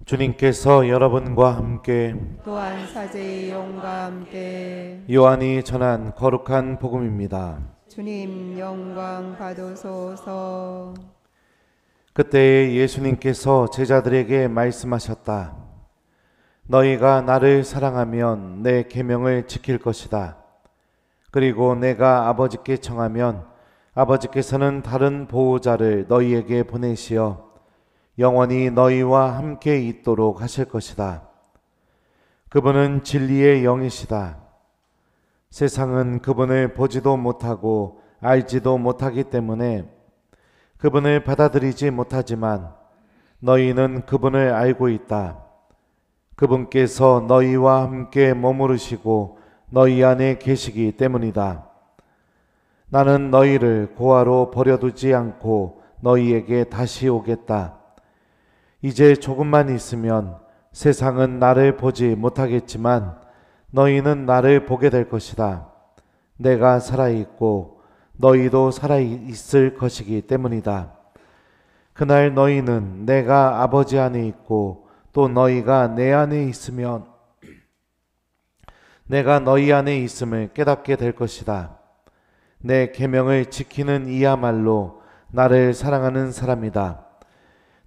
주님께서 여러분과 함께 또한 사제의 영과 함께 요한이 전한 거룩한 복음입니다. 주님 영광 받으소서. 그때 예수님께서 제자들에게 말씀하셨다. 너희가 나를 사랑하면 내 계명을 지킬 것이다. 그리고 내가 아버지께 청하면 아버지께서는 다른 보호자를 너희에게 보내시어 영원히 너희와 함께 있도록 하실 것이다. 그분은 진리의 영이시다. 세상은 그분을 보지도 못하고 알지도 못하기 때문에 그분을 받아들이지 못하지만 너희는 그분을 알고 있다. 그분께서 너희와 함께 머무르시고 너희 안에 계시기 때문이다. 나는 너희를 고아로 버려두지 않고 너희에게 다시 오겠다. 이제 조금만 있으면 세상은 나를 보지 못하겠지만 너희는 나를 보게 될 것이다. 내가 살아있고 너희도 살아있을 것이기 때문이다. 그날 너희는 내가 아버지 안에 있고 또 너희가 내 안에 있으면 내가 너희 안에 있음을 깨닫게 될 것이다. 내 계명을 지키는 이야말로 나를 사랑하는 사람이다.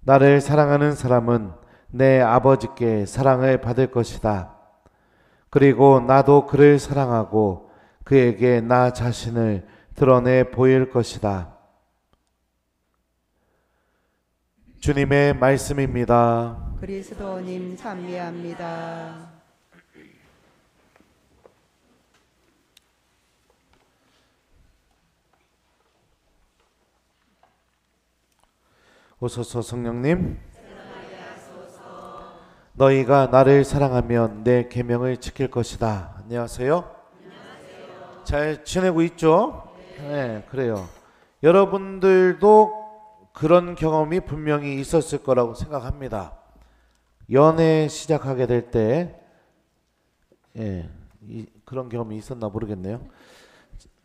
나를 사랑하는 사람은 내 아버지께 사랑을 받을 것이다. 그리고 나도 그를 사랑하고 그에게 나 자신을 드러내 보일 것이다. 주님의 말씀입니다. 그리스도님 찬미합니다. 오소서 성령님, 너희가 나를 사랑하면 내 계명을 지킬 것이다. 안녕하세요. 잘 지내고 있죠? 네, 그래요. 여러분들도 그런 경험이 분명히 있었을 거라고 생각합니다. 연애 시작하게 될 때, 그런 경험이 있었나 모르겠네요.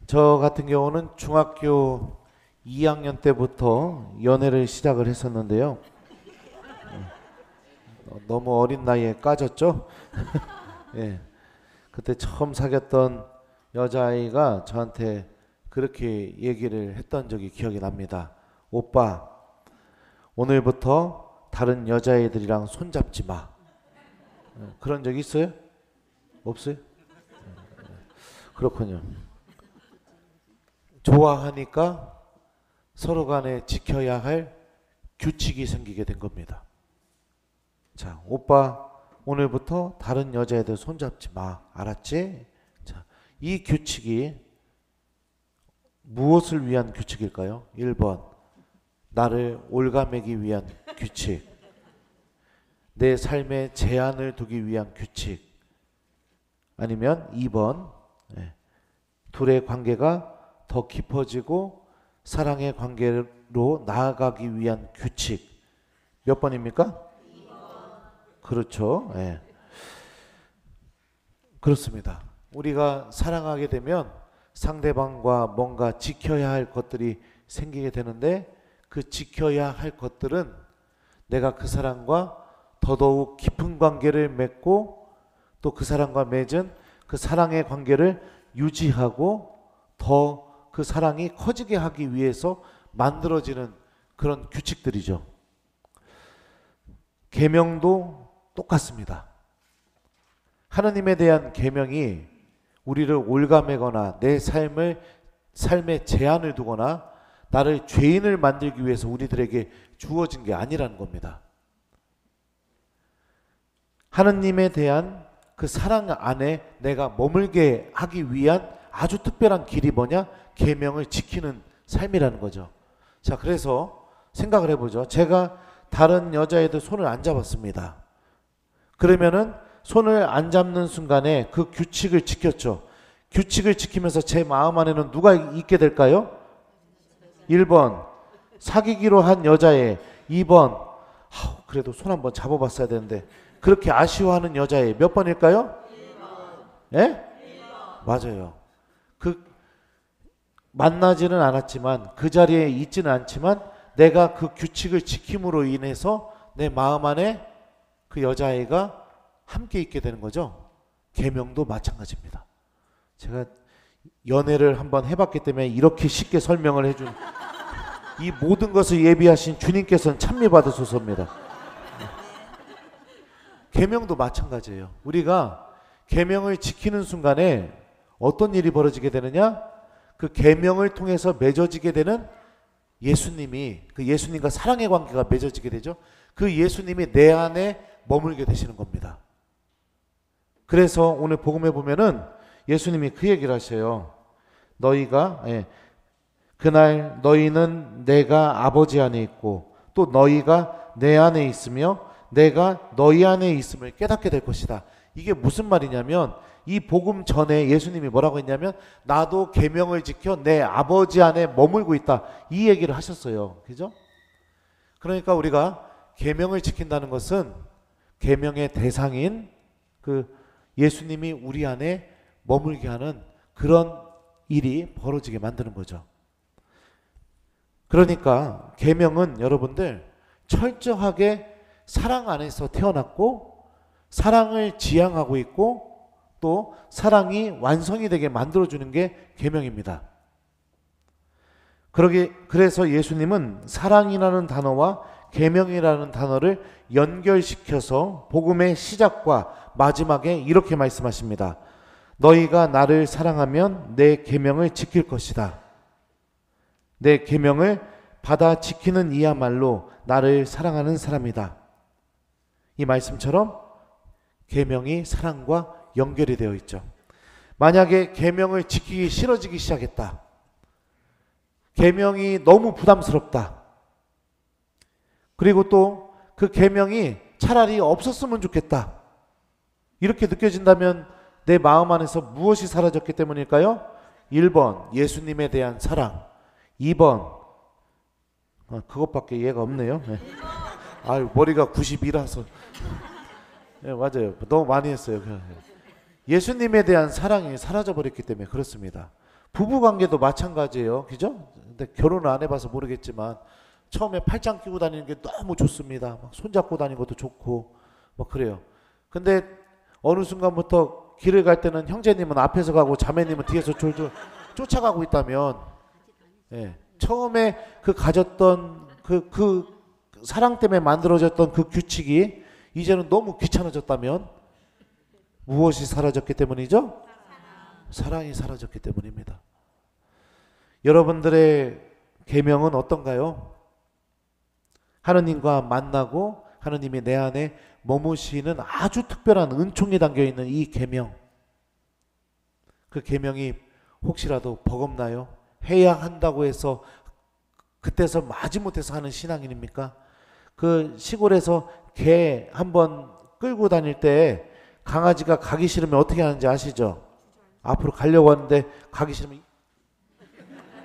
저 같은 경우는 중학교 2학년 때부터 연애를 시작을 했었는데요. 너무 어린 나이에 까졌죠? 예. 그때 처음 사귀었던 여자아이가 저한테 그렇게 얘기를 했던 적이 기억이 납니다. 오빠, 오늘부터 다른 여자애들이랑 손잡지 마. 그런 적 있어요? 없어요? 그렇군요. 좋아하니까 서로 간에 지켜야 할 규칙이 생기게 된 겁니다. 자, 오빠 오늘부터 다른 여자애들 손잡지 마. 알았지? 자, 이 규칙이 무엇을 위한 규칙일까요? 1번, 나를 올가매기 위한 규칙. 내 삶에 제한을 두기 위한 규칙. 아니면 2번, 둘의 관계가 더 깊어지고 사랑의 관계로 나아가기 위한 규칙. 몇 번입니까? 2번. 그렇죠. 예. 그렇습니다. 우리가 사랑하게 되면 상대방과 뭔가 지켜야 할 것들이 생기게 되는데 그 지켜야 할 것들은 내가 그 사람과 더더욱 깊은 관계를 맺고 또 그 사람과 맺은 그 사랑의 관계를 유지하고 더 그 사랑이 커지게 하기 위해서 만들어지는 그런 규칙들이죠. 계명도 똑같습니다. 하나님에 대한 계명이 우리를 올가매거나 내 삶에 제한을 두거나 나를 죄인을 만들기 위해서 우리들에게 주어진 게 아니라는 겁니다. 하느님에 대한 그 사랑 안에 내가 머물게 하기 위한 아주 특별한 길이 뭐냐? 계명을 지키는 삶이라는 거죠. 자, 그래서 생각을 해보죠. 제가 다른 여자애들 손을 안 잡았습니다. 그러면은 손을 안 잡는 순간에 그 규칙을 지켰죠. 규칙을 지키면서 제 마음 안에는 누가 있게 될까요? 1번 사귀기로 한 여자애, 2번 그래도 손 한번 잡아봤어야 되는데 그렇게 아쉬워하는 여자애 몇 번일까요? 1번. 예? 1번. 맞아요. 그 만나지는 않았지만 그 자리에 있지는 않지만 내가 그 규칙을 지킴으로 인해서 내 마음 안에 그 여자애가 함께 있게 되는 거죠. 계명도 마찬가지입니다. 제가 연애를 한번 해봤기 때문에 이렇게 쉽게 설명을 해준 이 모든 것을 예비하신 주님께서는 찬미 받으소서입니다. 계명도 마찬가지예요. 우리가 계명을 지키는 순간에 어떤 일이 벌어지게 되느냐? 그 계명을 통해서 맺어지게 되는 예수님이, 그 예수님과 사랑의 관계가 맺어지게 되죠. 그 예수님이 내 안에 머물게 되시는 겁니다. 그래서 오늘 복음에 보면은 예수님이 그 얘기를 하셔요. 너희가 그날 너희는 내가 아버지 안에 있고 또 너희가 내 안에 있으며 내가 너희 안에 있음을 깨닫게 될 것이다. 이게 무슨 말이냐면 이 복음 전에 예수님이 뭐라고 했냐면 나도 계명을 지켜 내 아버지 안에 머물고 있다. 이 얘기를 하셨어요. 그죠? 그러니까 우리가 계명을 지킨다는 것은 계명의 대상인 그 예수님이 우리 안에 머물게 하는 그런 일이 벌어지게 만드는 거죠. 그러니까 계명은 여러분들 철저하게 사랑 안에서 태어났고 사랑을 지향하고 있고 또 사랑이 완성이 되게 만들어주는 게 계명입니다. 그래서 예수님은 사랑이라는 단어와 계명이라는 단어를 연결시켜서 복음의 시작과 마지막에 이렇게 말씀하십니다. 너희가 나를 사랑하면 내 계명을 지킬 것이다. 내 계명을 받아 지키는 이야말로 나를 사랑하는 사람이다. 이 말씀처럼 계명이 사랑과 연결이 되어 있죠. 만약에 계명을 지키기 싫어지기 시작했다. 계명이 너무 부담스럽다. 그리고 또 그 계명이 차라리 없었으면 좋겠다. 이렇게 느껴진다면 내 마음 안에서 무엇이 사라졌기 때문일까요? 1번 예수님에 대한 사랑, 2번 그것밖에 이해가 없네요. 네. 아유 머리가 92라서 네, 맞아요. 너무 많이 했어요. 예수님에 대한 사랑이 사라져버렸기 때문에 그렇습니다. 부부관계도 마찬가지예요. 그죠? 근데 결혼을 안 해봐서 모르겠지만 처음에 팔짱 끼고 다니는 게 너무 좋습니다. 막 손잡고 다니는 것도 좋고 막 그래요. 근데 어느 순간부터 길을 갈 때는 형제님은 앞에서 가고 자매님은 뒤에서 졸졸 쫓아가고 있다면 처음에 그 가졌던 그 사랑 때문에 만들어졌던 그 규칙이 이제는 너무 귀찮아졌다면 무엇이 사라졌기 때문이죠? 사랑이 사라졌기 때문입니다. 여러분들의 계명은 어떤가요? 하느님과 만나고 하느님이 내 안에 머무시는 아주 특별한 은총이 담겨있는 이 계명, 그 계명이 혹시라도 버겁나요? 해야 한다고 해서 그때서 마지못해서 하는 신앙인입니까? 그 시골에서 개 한번 끌고 다닐 때 강아지가 가기 싫으면 어떻게 하는지 아시죠? 앞으로 가려고 하는데 가기 싫으면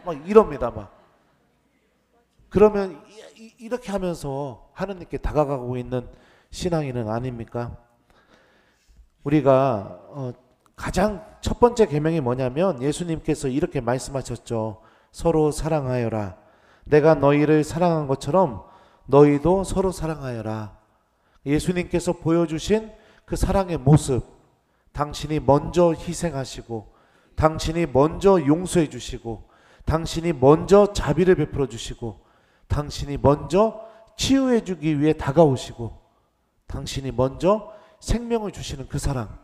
막 이럽니다. 막 그러면 이렇게 하면서 하느님께 다가가고 있는 신앙인은 아닙니까? 우리가 가장 첫 번째 계명이 뭐냐면 예수님께서 이렇게 말씀하셨죠. 서로 사랑하여라. 내가 너희를 사랑한 것처럼 너희도 서로 사랑하여라. 예수님께서 보여주신 그 사랑의 모습, 당신이 먼저 희생하시고 당신이 먼저 용서해 주시고 당신이 먼저 자비를 베풀어 주시고 당신이 먼저 치유해 주기 위해 다가오시고 당신이 먼저 생명을 주시는 그 사랑.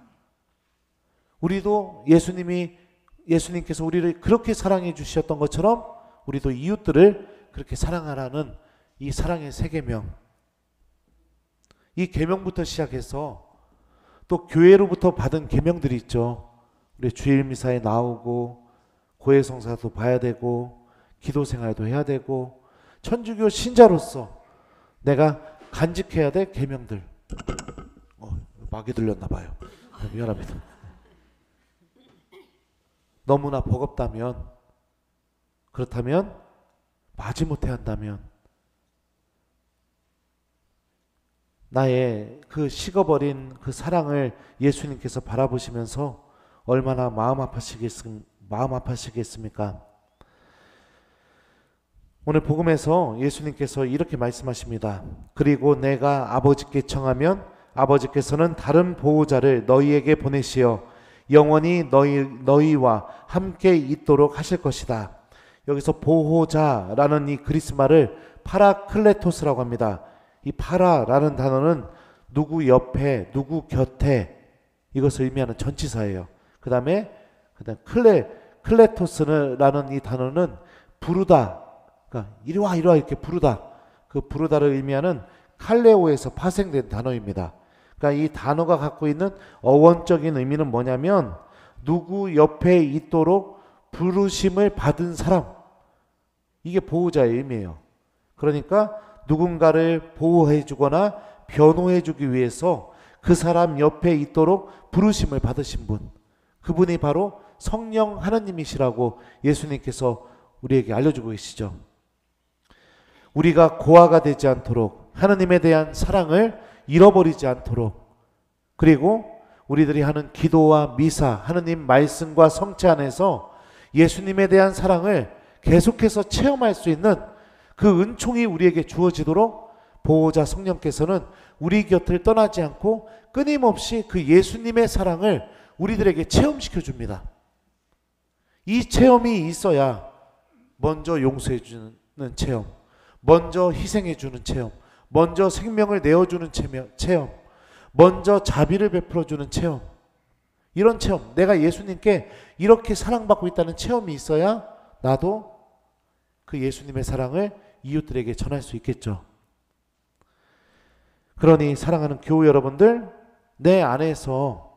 우리도 예수님께서 우리를 그렇게 사랑해 주셨던 것처럼 우리도 이웃들을 그렇게 사랑하라는 이 사랑의 세 계명, 이 계명부터 시작해서 또 교회로부터 받은 계명들이 있죠. 우리 주일 미사에 나오고 고해성사도 봐야 되고 기도 생활도 해야 되고 천주교 신자로서 내가 간직해야 될 계명들. 막이 들렸나 봐요. 미안합니다. 너무나 버겁다면, 그렇다면 마지못해 한다면 나의 그 식어버린 그 사랑을 예수님께서 바라보시면서 얼마나 마음 아파시겠습니까? 오늘 복음에서 예수님께서 이렇게 말씀하십니다. 그리고 내가 아버지께 청하면 아버지께서는 다른 보호자를 너희에게 보내시어 영원히 너희와 함께 있도록 하실 것이다. 여기서 보호자라는 이 그리스 말을 파라클레토스라고 합니다. 이 파라라는 단어는 누구 옆에, 누구 곁에, 이것을 의미하는 전치사예요. 그 다음에 클레토스라는 이 단어는 부르다, 그러니까 이리와 이렇게 부르다, 그 부르다를 의미하는 칼레오에서 파생된 단어입니다. 그러니까 이 단어가 갖고 있는 어원적인 의미는 뭐냐면 누구 옆에 있도록 부르심을 받은 사람, 이게 보호자의 의미예요. 그러니까 누군가를 보호해주거나 변호해주기 위해서 그 사람 옆에 있도록 부르심을 받으신 분, 그분이 바로 성령 하나님이시라고 예수님께서 우리에게 알려주고 계시죠. 우리가 고아가 되지 않도록, 하나님에 대한 사랑을 잃어버리지 않도록, 그리고 우리들이 하는 기도와 미사, 하느님 말씀과 성체 안에서 예수님에 대한 사랑을 계속해서 체험할 수 있는 그 은총이 우리에게 주어지도록 보호자 성령께서는 우리 곁을 떠나지 않고 끊임없이 그 예수님의 사랑을 우리들에게 체험시켜 줍니다. 이 체험이 있어야 먼저 용서해 주는 체험, 먼저 희생해 주는 체험, 먼저 생명을 내어주는 체험, 먼저 자비를 베풀어 주는 체험, 이런 체험, 내가 예수님께 이렇게 사랑받고 있다는 체험이 있어야 나도 그 예수님의 사랑을 이웃들에게 전할 수 있겠죠. 그러니 사랑하는 교우 여러분들, 내 안에서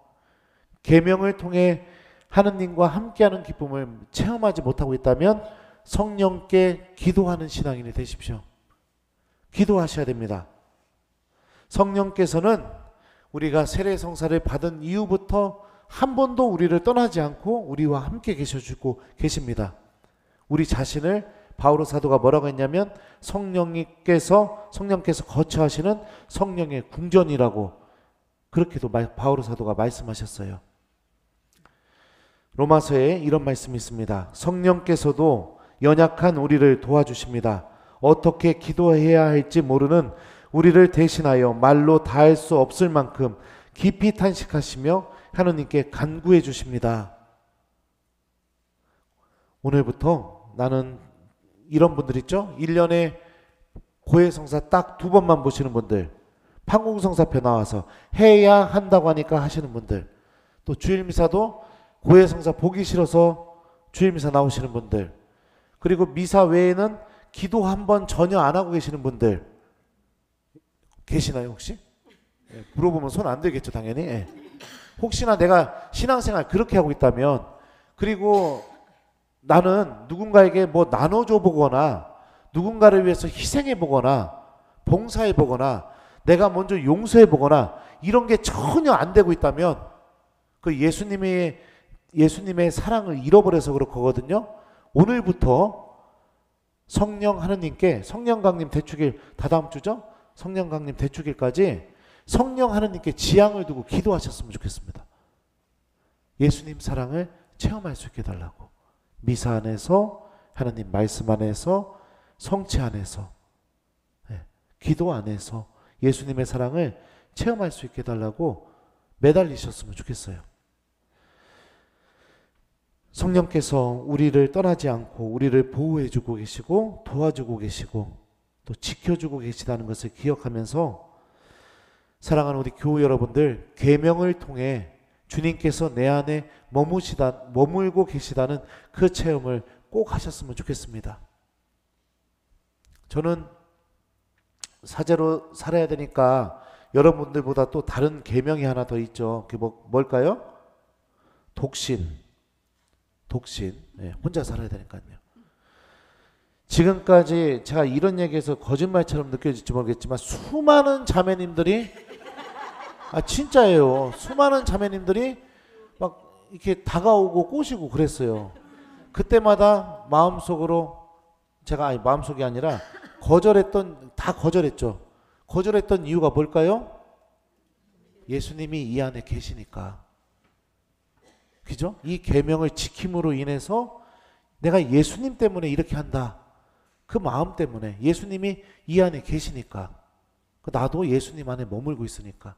계명을 통해 하느님과 함께하는 기쁨을 체험하지 못하고 있다면 성령께 기도하는 신앙인이 되십시오. 기도하셔야 됩니다. 성령께서는 우리가 세례성사를 받은 이후부터 한 번도 우리를 떠나지 않고 우리와 함께 계셔주고 계십니다. 우리 자신을 바오로 사도가 뭐라고 했냐면 성령께서 거처하시는 성령의 궁전이라고 그렇게도 바오로 사도가 말씀하셨어요. 로마서에 이런 말씀이 있습니다. 성령께서도 연약한 우리를 도와주십니다. 어떻게 기도해야 할지 모르는 우리를 대신하여 말로 다할 수 없을 만큼 깊이 탄식하시며 하느님께 간구해 주십니다. 오늘부터 나는 이런 분들 있죠? 1년에 고해성사 딱 2번만 보시는 분들, 판공성사표 나와서 해야 한다고 하니까 하시는 분들, 또 주일미사도 고해성사 보기 싫어서 주일미사 나오시는 분들, 그리고 미사 외에는 기도 한 번 전혀 안 하고 계시는 분들 계시나요 혹시? 물어보면 손 안 들겠죠 당연히. 혹시나 내가 신앙생활 그렇게 하고 있다면, 그리고 나는 누군가에게 뭐 나눠줘 보거나 누군가를 위해서 희생해 보거나 봉사해 보거나 내가 먼저 용서해 보거나 이런 게 전혀 안 되고 있다면 그 예수님의 사랑을 잃어버려서 그럴 거거든요. 오늘부터 성령 하느님께, 성령 강림 대축일 다다음 주죠? 성령 강림 대축일까지 성령 하느님께 지향을 두고 기도하셨으면 좋겠습니다. 예수님 사랑을 체험할 수 있게 해달라고. 미사 안에서, 하나님 말씀 안에서, 성체 안에서, 기도 안에서 예수님의 사랑을 체험할 수 있게 해달라고 매달리셨으면 좋겠어요. 성령께서 우리를 떠나지 않고 우리를 보호해주고 계시고 도와주고 계시고 또 지켜주고 계시다는 것을 기억하면서 사랑하는 우리 교우 여러분들, 계명을 통해 주님께서 내 안에 머물고 계시다는 그 체험을 꼭 하셨으면 좋겠습니다. 저는 사제로 살아야 되니까 여러분들보다 또 다른 계명이 하나 더 있죠. 그게 뭘까요? 독신. 네, 혼자 살아야 되니까요. 지금까지 제가 이런 얘기해서 거짓말처럼 느껴질지 모르겠지만 수많은 자매님들이 진짜예요. 수많은 자매님들이 막 이렇게 다가오고 꼬시고 그랬어요. 그때마다 마음속으로 마음속이 아니라 다 거절했죠. 거절했던 이유가 뭘까요? 예수님이 이 안에 계시니까. 그죠? 이 계명을 지킴으로 인해서 내가 예수님 때문에 이렇게 한다. 그 마음 때문에 예수님이 이 안에 계시니까. 나도 예수님 안에 머물고 있으니까.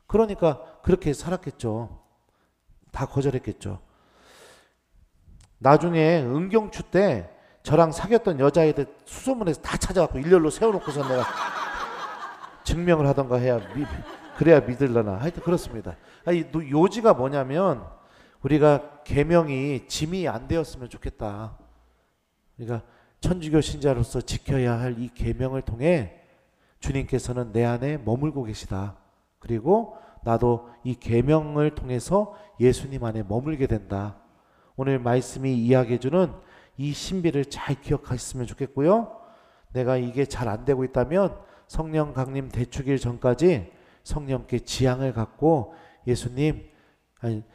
그러니까 그렇게 살았겠죠. 다 거절했겠죠. 나중에 은경추 때 저랑 사귀었던 여자애들 수소문에서 다 찾아갖고 일렬로 세워놓고서 내가 증명을 하던가 해야 그래야 믿을려나. 하여튼 그렇습니다. 요지가 뭐냐면 우리가 계명이 짐이 안 되었으면 좋겠다. 그러니까 천주교 신자로서 지켜야 할 이 계명을 통해 주님께서는 내 안에 머물고 계시다. 그리고 나도 이 계명을 통해서 예수님 안에 머물게 된다. 오늘 말씀이 이야기해주는 이 신비를 잘 기억하셨으면 좋겠고요. 내가 이게 잘 안 되고 있다면 성령 강림 대축일 전까지 성령께 지향을 갖고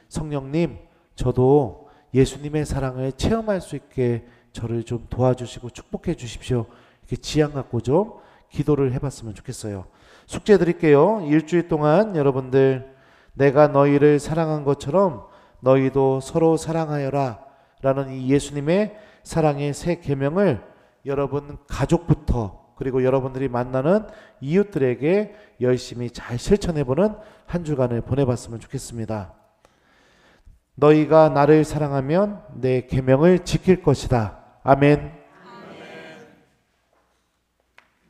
성령님 저도 예수님의 사랑을 체험할 수 있게 저를 좀 도와주시고 축복해 주십시오. 이렇게 지향 갖고 좀 기도를 해봤으면 좋겠어요. 숙제 드릴게요. 일주일 동안 여러분들 내가 너희를 사랑한 것처럼 너희도 서로 사랑하여라 라는 이 예수님의 사랑의 새 계명을 여러분 가족부터 그리고 여러분들이 만나는 이웃들에게 열심히 잘 실천해보는 한 주간을 보내봤으면 좋겠습니다. 너희가 나를 사랑하면 내 계명을 지킬 것이다. 아멘.